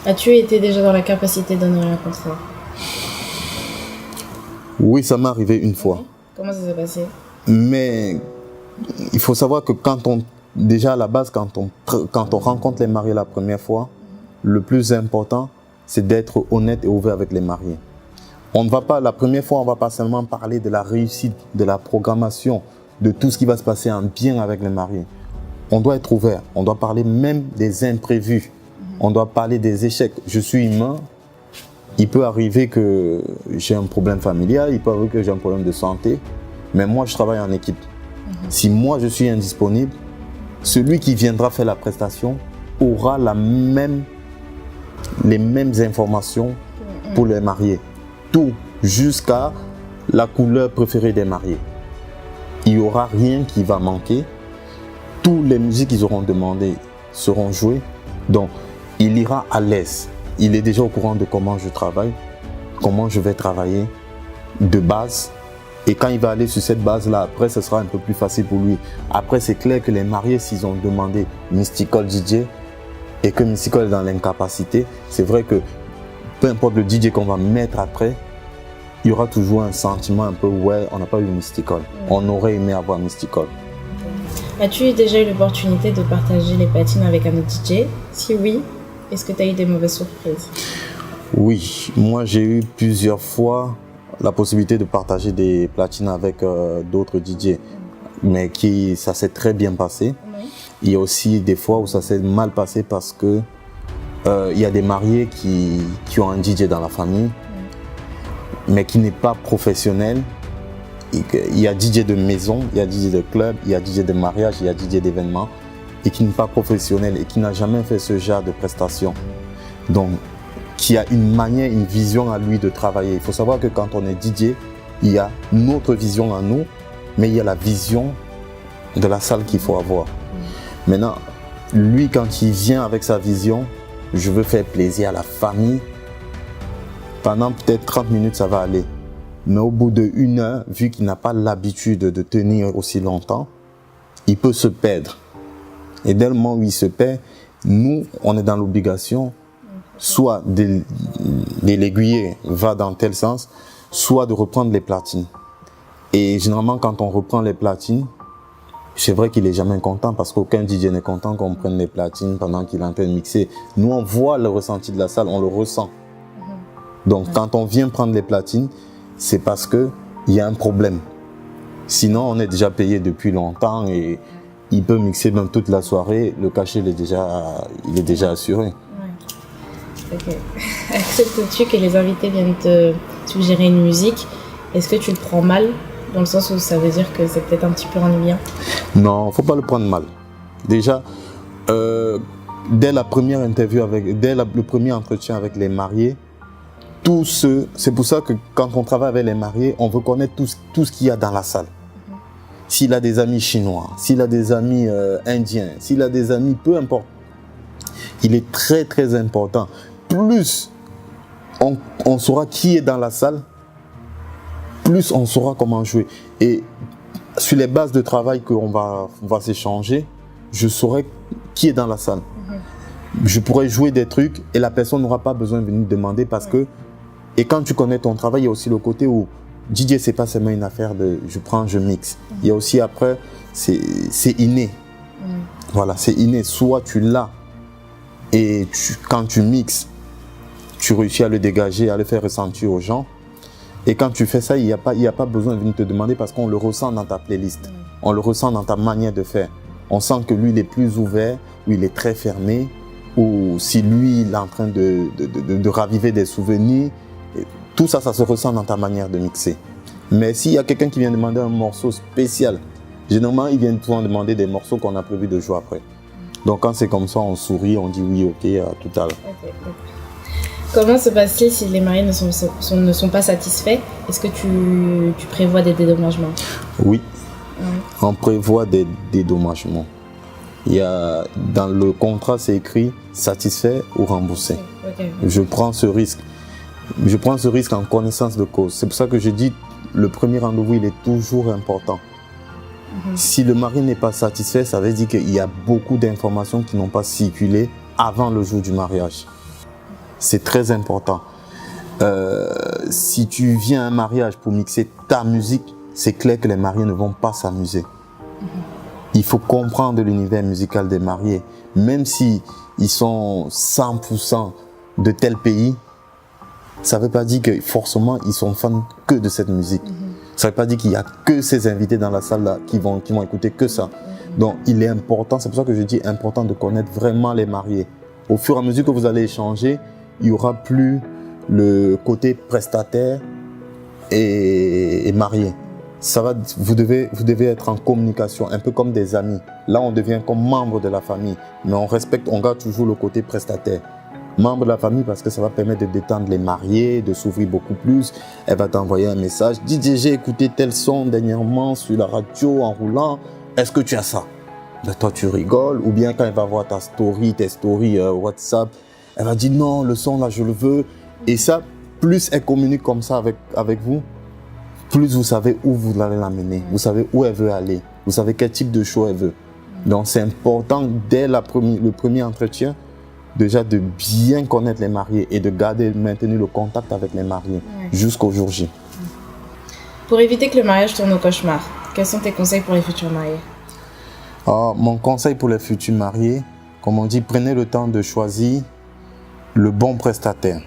As-tu été déjà dans la capacité d'honorer un contrat? Oui, ça m'est arrivé une fois. Comment ça s'est passé? Mais il faut savoir que déjà à la base, quand on rencontre les mariés la première fois, le plus important, c'est d'être honnête et ouvert avec les mariés. On ne va pas, la première fois, on ne va pas seulement parler de la réussite, de la programmation, de tout ce qui va se passer en bien avec les mariés. On doit être ouvert, on doit parler même des imprévus, on doit parler des échecs. Je suis humain, il peut arriver que j'ai un problème familial, il peut arriver que j'ai un problème de santé, mais moi je travaille en équipe. Si moi je suis indisponible, celui qui viendra faire la prestation aura les mêmes informations pour les mariés. Tout, jusqu'à la couleur préférée des mariés. Il n'y aura rien qui va manquer. Toutes les musiques qu'ils auront demandées seront jouées. Donc, il ira à l'aise. Il est déjà au courant de comment je travaille, comment je vais travailler de base. Et quand il va aller sur cette base-là, après, ce sera un peu plus facile pour lui. Après, c'est clair que les mariés, s'ils ont demandé Mystical DJ et que Mystical est dans l'incapacité, c'est vrai que peu importe le DJ qu'on va mettre après, il y aura toujours un sentiment un peu, ouais, on n'a pas eu Mystical. On aurait aimé avoir Mystical. As-tu déjà eu l'opportunité de partager les platines avec un autre DJ? Si oui, est-ce que tu as eu des mauvaises surprises? Oui, moi j'ai eu plusieurs fois la possibilité de partager des platines avec d'autres DJ, mais ça s'est très bien passé. Il y a aussi des fois où ça s'est mal passé parce que il y a des mariés qui ont un DJ dans la famille, mais qui n'est pas professionnel. Il y a DJ de maison, il y a DJ de club, il y a DJ de mariage, il y a DJ d'événement, et qui n'est pas professionnel et qui n'a jamais fait ce genre de prestation. Donc, qui a une manière, une vision à lui de travailler. Il faut savoir que quand on est DJ, il y a notre vision à nous, mais il y a la vision de la salle qu'il faut avoir. Maintenant, lui, quand il vient avec sa vision, je veux faire plaisir à la famille. Pendant peut-être 30 minutes, ça va aller. Mais au bout d'1 heure, vu qu'il n'a pas l'habitude de tenir aussi longtemps, il peut se perdre. Et dès le moment où il se perd, nous, on est dans l'obligation soit de l'aiguiller, va dans tel sens, soit de reprendre les platines. Et généralement, quand on reprend les platines, c'est vrai qu'il n'est jamais content parce qu'aucun DJ n'est content qu'on prenne les platines pendant qu'il est en train de mixer. Nous, on voit le ressenti de la salle, on le ressent. Donc, quand on vient prendre les platines, c'est parce qu'il y a un problème. Sinon, on est déjà payé depuis longtemps et il peut mixer même toute la soirée. Le cachet, il est déjà assuré. Ouais. Ok. Acceptes-tu que les invités viennent te suggérer une musique? Est-ce que tu le prends mal, dans le sens où ça veut dire que c'est peut-être un petit peu ennuyant? Non, il ne faut pas le prendre mal. Déjà, dès la première interview, dès le premier entretien avec les mariés, c'est pour ça que quand on travaille avec les mariés, on veut connaître tout ce qu'il y a dans la salle. S'il a des amis chinois, s'il a des amis indiens, s'il a des amis, peu importe. Il est très très important. Plus on saura qui est dans la salle, plus on saura comment jouer. Et sur les bases de travail qu'on va s'échanger, je saurai qui est dans la salle. Je pourrais jouer des trucs et la personne n'aura pas besoin de venir demander parce que... Et quand tu connais ton travail, il y a aussi le côté où DJ, c'est pas seulement une affaire de je prends, je mixe. Il y a aussi après, c'est inné. Voilà, c'est inné. Soit tu l'as et quand tu mixes, tu réussis à le dégager, à le faire ressentir aux gens. Et quand tu fais ça, il n'y a pas besoin de venir te demander parce qu'on le ressent dans ta playlist. On le ressent dans ta manière de faire. On sent que lui, il est plus ouvert, ou il est très fermé, ou si lui, il est en train de raviver des souvenirs. Tout ça, ça se ressent dans ta manière de mixer. Mais s'il y a quelqu'un qui vient demander un morceau spécial, généralement, il vient souvent demander des morceaux qu'on a prévu de jouer après. Donc quand c'est comme ça, on sourit, on dit oui, ok, à tout à l'heure. Okay. Comment se passe-t-il si les mariés ne sont pas satisfaits? Est-ce que tu prévois des dédommagements? Oui, on prévoit des dédommagements. Dans le contrat, c'est écrit satisfait ou remboursé. Okay. Je prends ce risque. Je prends ce risque en connaissance de cause. C'est pour ça que je dis le premier rendez-vous, il est toujours important. Si le mari n'est pas satisfait, ça veut dire qu'il y a beaucoup d'informations qui n'ont pas circulé avant le jour du mariage. c'est très important. Si tu viens à un mariage pour mixer ta musique, c'est clair que les mariés ne vont pas s'amuser. Il faut comprendre l'univers musical des mariés. Même si ils sont 100% de tel pays, ça ne veut pas dire que forcément ils sont fans que de cette musique. Ça ne veut pas dire qu'il n'y a que ces invités dans la salle là qui vont écouter que ça. Donc il est important, c'est pour ça que je dis important de connaître vraiment les mariés. Au fur et à mesure que vous allez échanger, il n'y aura plus le côté prestataire et marié. Vous devez être en communication, un peu comme des amis. Là, on devient comme membre de la famille, mais on garde toujours le côté prestataire. Membre de la famille parce que ça va permettre de détendre les mariés, de s'ouvrir beaucoup plus. Elle va t'envoyer un message. DJ, j'ai écouté tel son dernièrement sur la radio en roulant. Est-ce que tu as ça? Ben, toi, tu rigoles. Ou bien quand elle va voir tes stories WhatsApp, elle va dire non, le son là, je le veux. Et ça, plus elle communique comme ça avec vous, plus vous savez où vous allez l'amener. Vous savez où elle veut aller. Vous savez quel type de show elle veut. Donc, c'est important dès le premier entretien, déjà de bien connaître les mariés et de maintenir le contact avec les mariés jusqu'au jour J. Pour éviter que le mariage tourne au cauchemar, quels sont tes conseils pour les futurs mariés? Mon conseil pour les futurs mariés, comme on dit, prenez le temps de choisir le bon prestataire.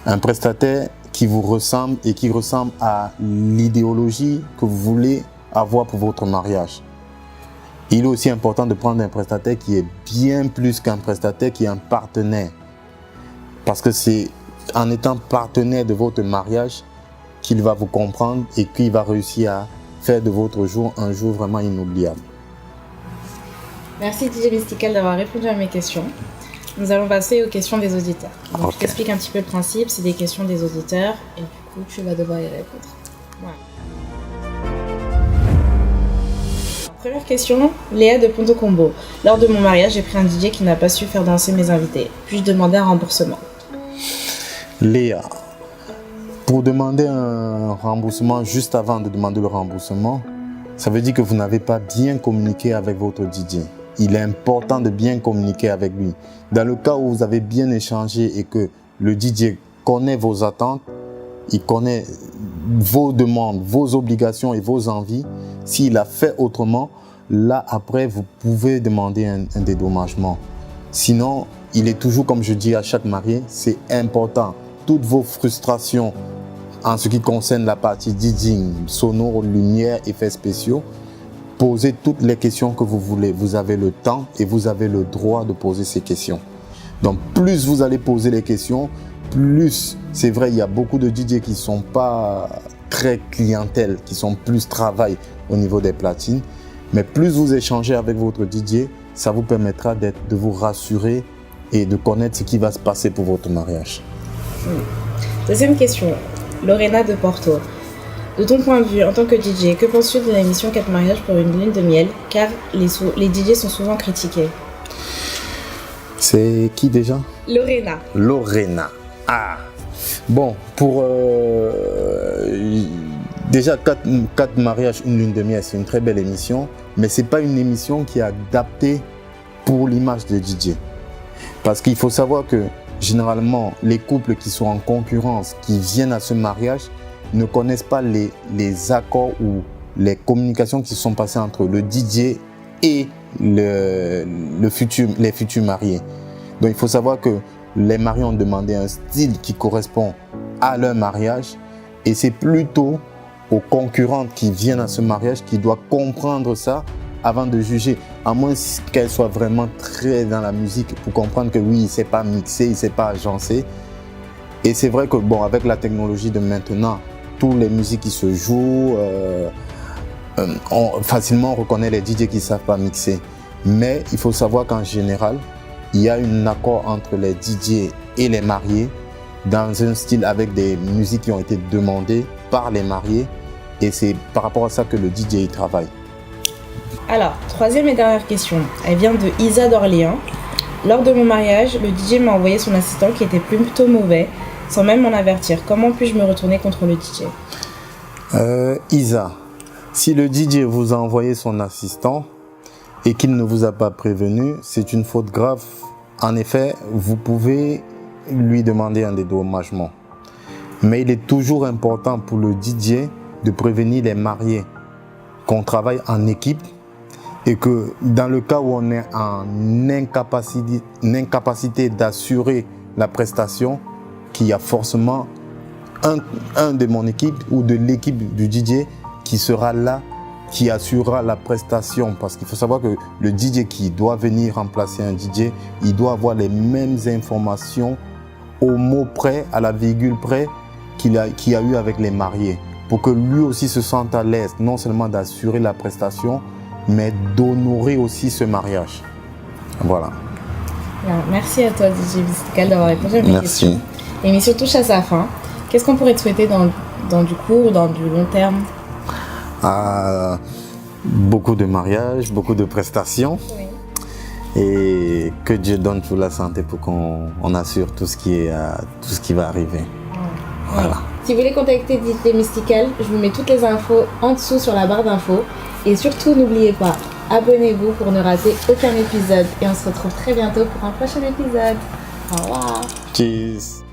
Un prestataire qui vous ressemble et qui ressemble à l'idéologie que vous voulez avoir pour votre mariage. Il est aussi important de prendre un prestataire qui est bien plus qu'un prestataire, qui est un partenaire. Parce que c'est en étant partenaire de votre mariage qu'il va vous comprendre et qu'il va réussir à faire de votre jour un jour vraiment inoubliable. Merci DJ Mystical d'avoir répondu à mes questions. Nous allons passer aux questions des auditeurs. Donc, Je t'explique un petit peu le principe, c'est des questions des auditeurs et du coup tu vas devoir y répondre. Voilà. Première question, Léa de Ponto Combo. Lors de mon mariage, j'ai pris un DJ qui n'a pas su faire danser mes invités. Puis-je demander un remboursement? Léa, pour demander un remboursement juste avant de demander le remboursement, ça veut dire que vous n'avez pas bien communiqué avec votre DJ. Il est important de bien communiquer avec lui. Dans le cas où vous avez bien échangé et que le DJ connaît vos attentes, il connaît vos demandes, vos obligations et vos envies, s'il a fait autrement, là après vous pouvez demander un dédommagement. Sinon, il est toujours, comme je dis à chaque marié, c'est important. Toutes vos frustrations en ce qui concerne la partie DJing, sonore, lumière, effets spéciaux, posez toutes les questions que vous voulez. Vous avez le temps et vous avez le droit de poser ces questions. Donc plus vous allez poser les questions, plus, c'est vrai, il y a beaucoup de DJ qui ne sont pas très clientèle, qui sont plus travail au niveau des platines. Mais plus vous échangez avec votre DJ, ça vous permettra de vous rassurer et de connaître ce qui va se passer pour votre mariage. Deuxième question, Lorena de Porto. De ton point de vue, en tant que DJ, que penses-tu de l'émission 4 mariages pour une lune de miel? Car les DJ sont souvent critiqués. C'est qui déjà? Lorena. Lorena. Ah. Bon, pour déjà 4 mariages, une lune de miel, c'est une très belle émission, mais c'est pas une émission qui est adaptée pour l'image de DJ. Parce qu'il faut savoir que généralement, les couples qui sont en concurrence, qui viennent à ce mariage, ne connaissent pas les accords ou les communications qui se sont passées entre le DJ et les futurs mariés. Donc il faut savoir que les mariés ont demandé un style qui correspond à leur mariage et c'est plutôt aux concurrentes qui viennent à ce mariage qui doivent comprendre ça avant de juger, à moins qu'elles soient vraiment très dans la musique pour comprendre que oui, il ne s'est pas mixé, il ne s'est pas agencé. Et c'est vrai que bon, avec la technologie de maintenant, toutes les musiques qui se jouent, facilement on reconnaît les DJ qui ne savent pas mixer. Mais il faut savoir qu'en général, il y a un accord entre les DJ et les mariés dans un style avec des musiques qui ont été demandées par les mariés. Et c'est par rapport à ça que le DJ y travaille. Alors, troisième et dernière question. Elle vient de Isa d'Orléans. Lors de mon mariage, le DJ m'a envoyé son assistant qui était plutôt mauvais, sans même m'en avertir. Comment puis-je me retourner contre le DJ? Isa, si le DJ vous a envoyé son assistant et qu'il ne vous a pas prévenu, c'est une faute grave. En effet, vous pouvez lui demander un dédommagement. Mais il est toujours important pour le DJ de prévenir les mariés qu'on travaille en équipe et que dans le cas où on est en incapacité d'assurer la prestation, qu'il y a forcément un de mon équipe ou de l'équipe du DJ qui sera là, qui assurera la prestation. Parce qu'il faut savoir que le DJ qui doit venir remplacer un DJ, il doit avoir les mêmes informations au mot près, à la virgule près qu'il y a eu avec les mariés. Pour que lui aussi se sente à l'aise, non seulement d'assurer la prestation, mais d'honorer aussi ce mariage. Voilà. Alors, merci à toi, DJ Mystical, d'avoir répondu à mes questions. L'émission touche à sa fin. Qu'est-ce qu'on pourrait te souhaiter dans du court ou dans du long terme? Beaucoup de mariages, beaucoup de prestations. Oui. Et que Dieu donne toute la santé pour qu'on assure tout ce qui va arriver. Voilà. Si vous voulez contacter DJ Mystical, je vous mets toutes les infos en dessous sur la barre d'infos. Et surtout, n'oubliez pas, abonnez-vous pour ne rater aucun épisode. Et on se retrouve très bientôt pour un prochain épisode. Au revoir. Cheers.